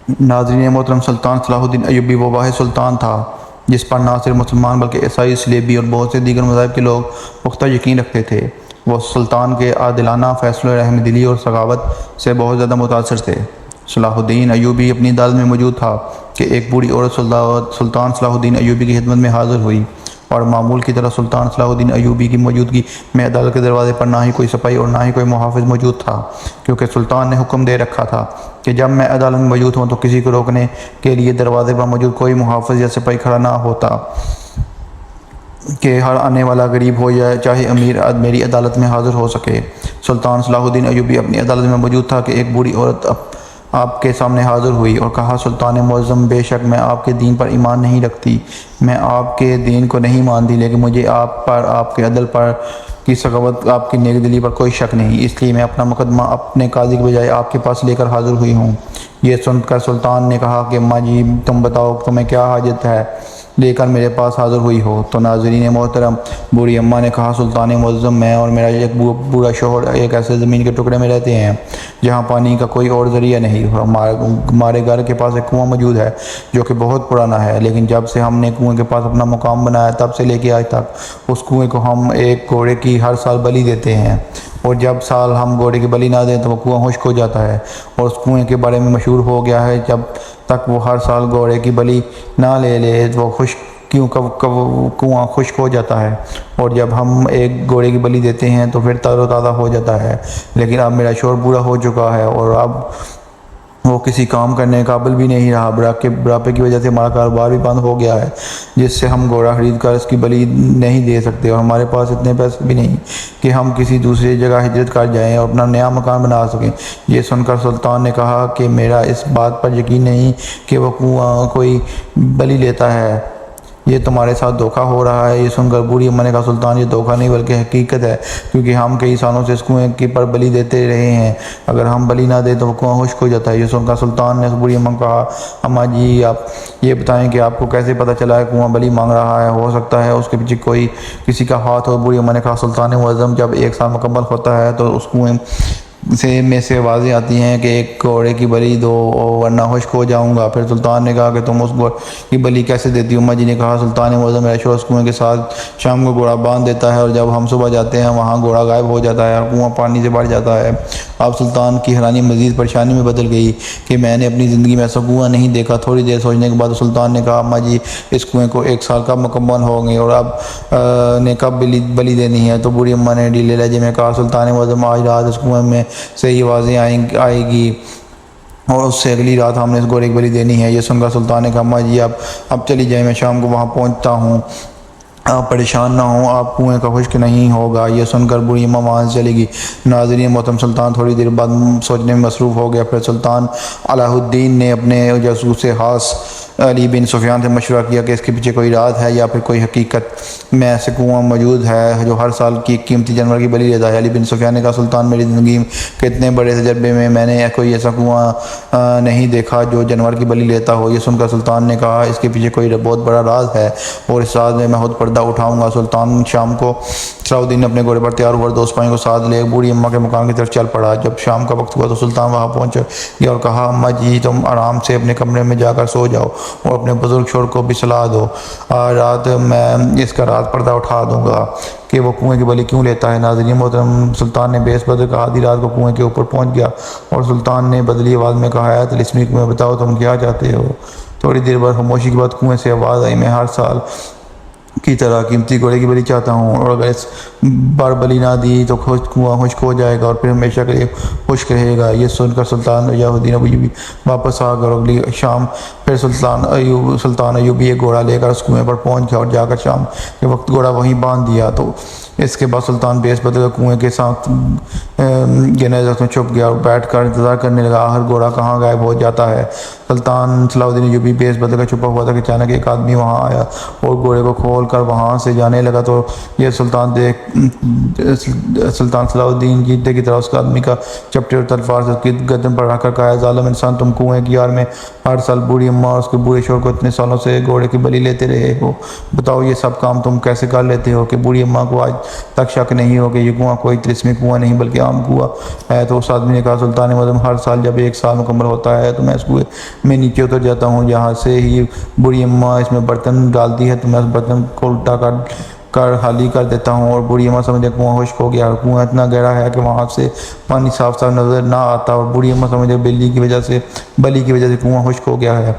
नाज़रीन मोहतरम, सुल्तान सलाहुद्दीन अय्यूबी वो वाहिद सुल्तान था जिस पर ना सिर्फ मुसलमान बल्कि ईसाई, सलेबी और बहुत से दीगर मज़ाहिब के लोग पुख्ता यकीन रखते थे। वो सुल्तान के आदिलाना फैसलों, रहमदिली और सखावत से बहुत ज़्यादा मुतासर थे। सलाहुद्दीन अय्यूबी अपनी अदालत में मौजूद था कि एक बूढ़ी औरत सुल्तान सलाहुद्दीन अय्यूबी की खिदमत में हाजिर हुई और मामूल की तरह सुल्तान सलाहुद्दीन अय्यूबी की मौजूदगी में अदालत के दरवाजे पर ना ही कोई सिपाही और ना ही कोई मुहाफ़िज़ मौजूद था, क्योंकि सुल्तान ने हुक्म दे रखा था कि जब मैं अदालत में मौजूद हूँ तो किसी को रोकने के लिए दरवाजे पर मौजूद कोई मुहाफ़िज़ या सिपाही खड़ा ना होता कि हर आने वाला गरीब हो या चाहे अमीर मेरी अदालत में हाजिर हो सके। सुल्तान सलाहुद्दीन अय्यूबी अपनी अदालत में मौजूद था कि एक बूढ़ी औरत आपके सामने हाजिर हुई और कहा, सुल्तान मुअज़्ज़म, बेशक मैं आपके दीन पर ईमान नहीं रखती, मैं आपके दीन को नहीं मानती, लेकिन मुझे आप पर, आपके अदल पर की सखावत, आपकी नेक दिली पर कोई शक नहीं, इसलिए मैं अपना मुकदमा अपने काजी के बजाय आपके पास लेकर हाजिर हुई हूँ। ये सुनकर सुल्तान ने कहा कि अम्मा जी, तुम बताओ तुम्हें क्या हाजत है लेकर मेरे पास हाजिर हुई हो। तो नाज़रीन मोहतरम, बूढ़ी अम्मा ने कहा, सुल्तान मुअज़्ज़म, मैं और मेरा एक बूढ़ा शोहर एक ऐसे ज़मीन के टुकड़े में रहते हैं जहाँ पानी का कोई और ज़रिया नहीं। हमारे घर के पास एक कुआं मौजूद है जो कि बहुत पुराना है, लेकिन जब से हमने कुएं के पास अपना मुकाम बनाया तब से लेके आज तक उस कुएं को हम एक घोड़े की हर साल बलि देते हैं, और जब साल हम घोड़े की बलि ना दें तो वो कुआं खुश्क हो जाता है। और उस कुएं के बारे में मशहूर हो गया है, जब तक वो हर साल घोड़े की बलि ना ले वो खुश्क क्यों कब कब कुआं खुश्क हो जाता है, और जब हम एक घोड़े की बलि देते हैं तो फिर तरोताज़ा हो जाता है। लेकिन अब मेरा शोर बूढ़ा हो चुका है और अब वो किसी काम करने के काबिल भी नहीं रहा। बुढ़ापे की वजह से हमारा कारोबार भी बंद हो गया है, जिससे हम घोड़ा खरीद कर इसकी बलि नहीं दे सकते, और हमारे पास इतने पैसे भी नहीं कि हम किसी दूसरी जगह हिजरत कर जाएं और अपना नया मकान बना सकें। ये सुनकर सुल्तान ने कहा कि मेरा इस बात पर यकीन नहीं कि वह कोई बलि लेता है, ये तुम्हारे साथ धोखा हो रहा है। ये सुनकर बूढ़ी अम्मा ने कहा, सुल्तान, ये धोखा नहीं बल्कि हकीकत है, क्योंकि हम कई सालों से इस कुएं की पर बलि देते रहे हैं, अगर हम बलि ना दें तो वो कुआं खुश्क हो जाता है। ये सुनकर सुल्तान ने बूढ़ी अम्मा को कहा, अम्मा जी, आप ये बताएं कि आपको कैसे पता चला है कुआं बलि मांग रहा है, हो सकता है उसके पीछे कोई किसी का हाथ हो। बूढ़ी अम्मा ने कहा, सुल्तान मुअज़्ज़म, जब एक साल मुकम्मल होता है तो उस कुएं से आवाज़ें आती हैं कि एक घोड़े की बलि दो वरना खुश्क हो जाऊंगा। फिर सुल्तान ने कहा कि तुम उस घोड़े की बलि कैसे देती हो? अम्मा जी ने कहा, सुल्तान मुअज़्ज़म, मेरा शोहर कुएं के साथ शाम को घोड़ा बांध देता है और जब हम सुबह जाते हैं वहाँ घोड़ा गायब हो जाता है और कुआं पानी से भर जाता है। अब सुल्तान की हैरानी मज़ीद परेशानी में बदल गई कि मैंने अपनी ज़िंदगी में ऐसा कुआं नहीं देखा। थोड़ी देर सोचने के बाद सुल्तान ने कहा, अम्मा जी, इस कुएं को एक साल कब मुकम्मल होंगे और अब ने कब बलि देनी है? तो बूढ़ी अम्मा ने ढीले लहजे में कहा, सुल्तान मुअज़्ज़म, आज रात इस कुएं में से ये आवाज़ें आएगी और उससे अगली रात हमने इस घोड़े की बलि देनी है। ये सुनकर सुल्तान ने कहा, अम्मा जी, अब चली जाए, मैं शाम को वहाँ पहुँचता हूँ, आप परेशान ना हो, आप कुएं का खुश्क नहीं होगा। ये सुनकर बूढ़ी अम्मा वहाँ से चलेगी। नाज़रीन मोहतरम, सुल्तान थोड़ी देर बाद सोचने में मसरूफ़ हो गया। फिर सुल्तान अलाउद्दीन ने अपने जासूस खास अली बिन सुफियान से मशवरा किया कि इसके पीछे कोई राज है या फिर कोई हकीकत में ऐसे कुआं मौजूद है जो हर साल की कीमती जानवर की बलि लेता है। अली बिन सुफियान ने कहा, सुल्तान, मेरी ज़िंदगी के इतने बड़े तजर्बे में मैंने कोई ऐसा कुआं नहीं देखा जो जानवर की बलि लेता हो। ये सुनकर सुल्तान ने कहा, इसके पीछे कोई बहुत बड़ा राज है और इस राज में मैं खुद पर्दा उठाऊँगा। सुल्तान शाम को सलाहुद्दीन अपने घोड़े पर तैयार हुआ, दो सिपाहियों को साथ ले बूढ़ी अम्मा के मकान की तरफ चल पड़ा। जब शाम का वक्त हुआ तो सुल्तान वहाँ पहुँच गया और कहा, अम्मा जी, तुम आराम से अपने कमरे में जाकर सो जाओ और अपने बुजुर्ग शोहर को भी सलाह दो, आज रात मैं इसका रात पर्दा उठा दूंगा कि वो कुएं की बलि क्यों लेता है। नाज़रीन मोहतरम, सुल्तान ने बेस बदल कहा, आधी रात को कुएं के ऊपर पहुंच गया और सुल्तान ने बदली आवाज़ में कहा, है तिलिस्मी कुएं, बताओ तुम क्या चाहते हो? थोड़ी देर बाद खामोशी के बाद कुएं से आवाज़ आई, मैं हर साल की तरह कीमती घोड़े की बलि चाहता हूँ और अगर इस बार बलि ना दी तो कुआं खुश्क हो जाएगा और फिर हमेशा के लिए खुश्क रहेगा। ये सुनकर सुल्तान सलाहुद्दीन अय्यूबी वापस आ गए और अगली शाम फिर सुल्तान अय्यूबी एक घोड़ा लेकर उस कुएं पर पहुंच गया और जाकर शाम के वक्त घोड़ा वहीं बांध दिया। तो इसके बाद सुल्तान बेस बदल कुएं के साथ गिने में छुप गया और बैठ कर इंतज़ार करने लगा हर घोड़ा कहाँ गायब हो जाता है। सुल्तान सलाहुद्दीन अय्यूबी बेस बदल कर छुपा हुआ था कि अचानक एक आदमी वहाँ आया और घोड़े को खोल कर वहाँ से जाने लगा। तो ये सुल्तान सलाहुद्दीन जीते की तरह उस आदमी का चपटे और तलवार से उसकी गर्दन पर रखकर कहा, जालिम इंसान, तुम कुएं की यार में हर साल बूढ़ी अम्मा और उसके बूढ़े शोहर को इतने सालों से घोड़े की बलि लेते रहे हो, बताओ ये सब काम तुम कैसे कर लेते हो कि बूढ़ी अम्मा को आज तक शक नहीं हो कि ये कुआँ कोई तिलिस्मी कुआँ नहीं बल्कि आम कुआँ है। तो उस आदमी ने कहा, सुल्तान मुअज़्ज़म, हर साल जब 1 साल मुकम्मल होता है तो मैं इस कुएँ में नीचे उतर जाता हूँ, जहाँ से ही बूढ़ी अम्मा इसमें बर्तन डालती है तो मैं उस बर्तन को उल्टा कर खाली कर देता हूँ और बूढ़ी अम्मा समझे कुआँ खुश्क हो गया। कुआँ इतना गहरा है कि वहाँ से पानी साफ साफ नज़र ना आता और बूढ़ी अम्मा समझे बली की वजह से कुआँ खुश्क हो गया है।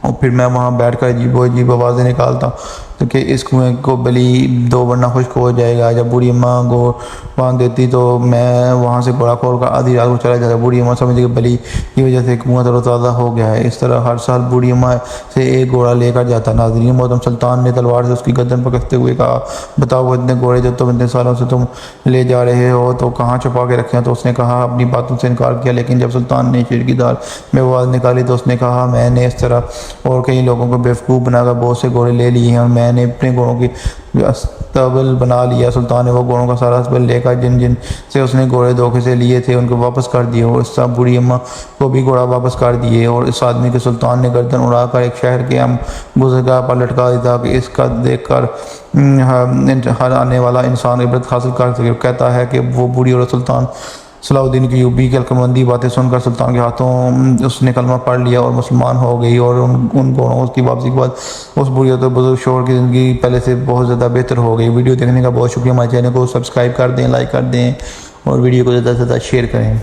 और फिर मैं वहाँ बैठ कर अजीब आवाज़ें निकालता तो कि इस कुएँ को बली दो वरना खुश्क हो जाएगा। जब बूढ़ी अम्मा को बांध देती तो मैं वहाँ से बड़ा खोल कर आधी रात को चला जाता। बूढ़ी अम्मा समझ कि बली की वजह से कुआँ तरोताज़ा हो गया है। इस तरह हर साल बूढ़ी अम्मा से एक घोड़ा लेकर जाता। नाज़रीन मोहतरम, सुल्तान ने तलवार से उसकी गर्दन पर कसते हुए कहा, बताओ वो इतने घोड़े जो तुम इतने सालों से तुम ले जा रहे हो तो कहाँ छुपा के रखे हैं? तो उसने कहा, अपनी बातों से इनकार किया। लेकिन जब सुल्तान ने शिरकीदार में आवाज़ निकाली तो उसने कहा, मैंने इस तरह और कई लोगों को बेवकूफ़ बनाकर बहुत से घोड़े ले लिए हैं और मैंने अपने घोड़ों की अस्तबल बना लिया। सुल्तान ने वो घोड़ों का सारा अस्तबल लेकर जिन जिन से उसने घोड़े धोखे से लिए थे उनको वापस कर दिए और इस तरह बूढ़ी अम्मा को भी घोड़ा वापस कर दिए। और इस आदमी के सुल्तान ने गर्दन उड़ाकर एक शहर के हम गुज़रगाह पर लटका दिया कि इसका देख कर हर आने वाला इंसान इबरत हासिल कर सके। कहता है कि वो बूढ़ी और सुल्तान सलाहुद्दीन की यूबी की अलकमंदी बातें सुनकर सुल्तान के हाथों उसने कलमा पढ़ लिया और मुसलमान हो गई। और उन घोड़ों की वापसी के बाद उस बूढ़ी और बुजुर्ग शोहर की ज़िंदगी पहले से बहुत ज़्यादा बेहतर हो गई। वीडियो देखने का बहुत शुक्रिया। हमारे चैनल को सब्सक्राइब कर दें, लाइक कर दें और वीडियो को ज़्यादा से ज़्यादा शेयर करें।